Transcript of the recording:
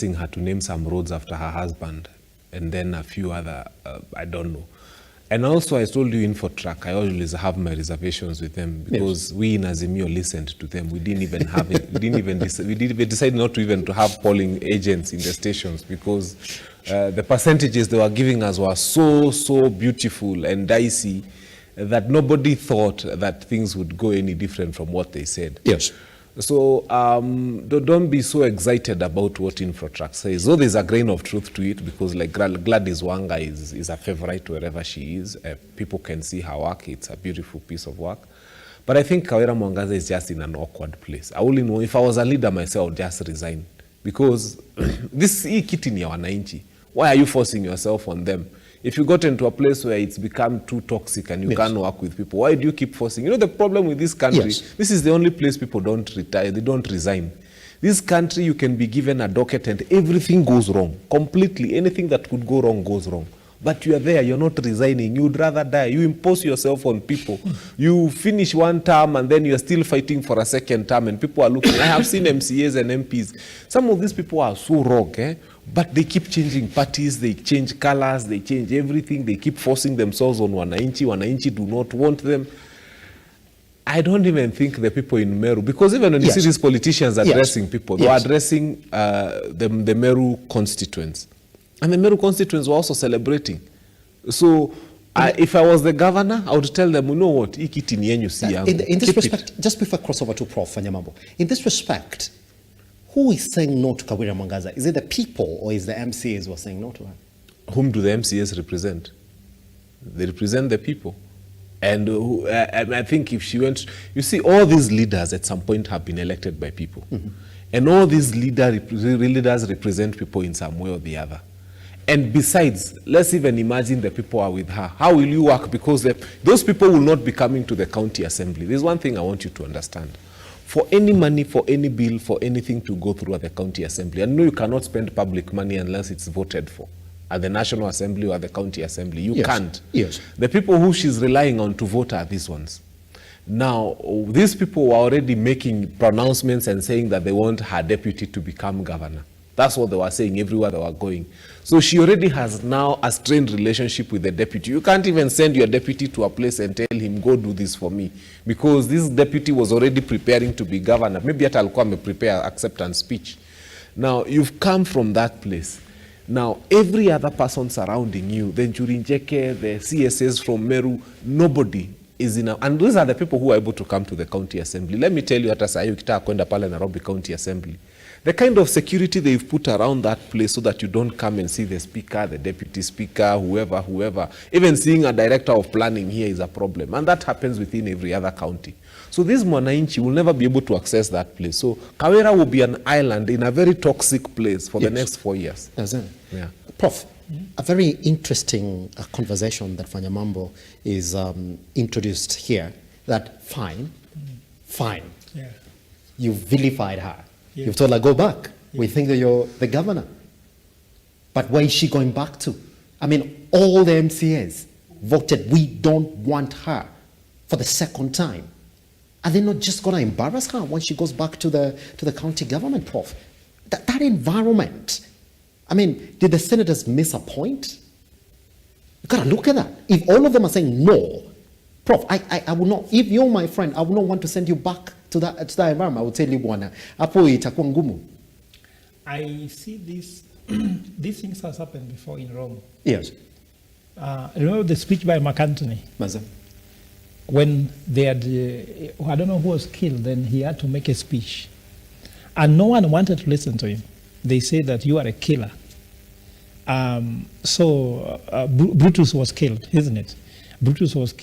pressing her to name some roads after her husband, and then a few other, I don't know. And also, I told you Infotrack, I always have my reservations with them because we in Azimio listened to them. We didn't even have it. We decided not to even to have polling agents in the stations because the percentages they were giving us were so beautiful and dicey that nobody thought that things would go any different from what they said. Yes. So don't be so excited about what Infotrack says. Though there's a grain of truth to it because like Gladys Wanga is a favorite wherever she is. People can see her work. It's a beautiful piece of work. But I think Kawira Mwangaza is just in an awkward place. I only know if I was a leader myself, I would just resign. Because this kiti ni ya wananchi. Why are you forcing yourself on them? If you got into a place where it's become too toxic and you can't work with people, why do you keep forcing? You know the problem with this country, this is the only place people don't retire, they don't resign. This country, you can be given a docket and everything goes wrong. Completely, anything that could go wrong goes wrong. But you are there, you're not resigning, you'd rather die. You impose yourself on people. You finish one term and then you're still fighting for a second term and people are looking. I have seen MCAs and MPs. Some of these people are so rogue, but they keep changing parties, they change colors, they change everything. They keep forcing themselves on wananchi. Wananchi do not want them. I don't even think the people in Meru, because even when you see these politicians addressing people, they are addressing the Meru constituents. And the Meru constituents were also celebrating. So if I was the governor, I would tell them, you know what, in this respect, just before I cross over to Prof. Fanyamambo, in this respect, who is saying no to Kawira Mwangaza? Is it the people or is the MCAs who are saying no to her? Whom do the MCAs represent? They represent the people. And I think if she went, you see, all these leaders at some point have been elected by people. And all these leaders represent people in some way or the other. And besides, let's even imagine the people are with her. How will you work? Because those people will not be coming to the county assembly. There's one thing I want you to understand. For any money, for any bill, for anything to go through at the county assembly, and no, you cannot spend public money unless it's voted for at the National Assembly or at the county assembly. You can't. The people who she's relying on to vote are these ones. Now, these people were already making pronouncements and saying that they want her deputy to become governor. That's what they were saying everywhere they were going. So she already has now a strained relationship with the deputy. You can't even send your deputy to a place and tell him, go do this for me. Because this deputy was already preparing to be governor. Maybe at Alkwame prepare acceptance speech. Now, you've come from that place. Now, every other person surrounding you, the Njurinjeke, the CSS from Meru, nobody is in a, and those are the people who are able to come to the county assembly. Let me tell you, hata saa hiyo ukitaka kwenda pale Nairobi County Assembly, the kind of security they've put around that place so that you don't come and see the speaker, the deputy speaker, whoever. Even seeing a director of planning here is a problem. And that happens within every other county. So this Mwananchi will never be able to access that place. So Kawira will be an island in a very toxic place for the next 4 years. Yeah. Prof, a very interesting conversation that Fanyamambo is introduced here, that fine, you've vilified her. You've told her, go back. We think that you're the governor. But where is she going back to? I mean, all the MCAs voted, we don't want her for the second time. Are they not just going to embarrass her when she goes back to the county government, Prof? That environment. I mean, did the senators miss a point? You got to look at that. If all of them are saying no, Prof, I will not, if you're my friend, I would not want to send you back to that environment. I would tell you, Bwana, hapo itakuwa ngumu. I see this, these things has happened before in Rome. Yes. Remember the speech by McAntony? Maza. When they had, I don't know who was killed, then he had to make a speech. And no one wanted to listen to him. They said that you are a killer. Brutus was killed, isn't it? Brutus was killed.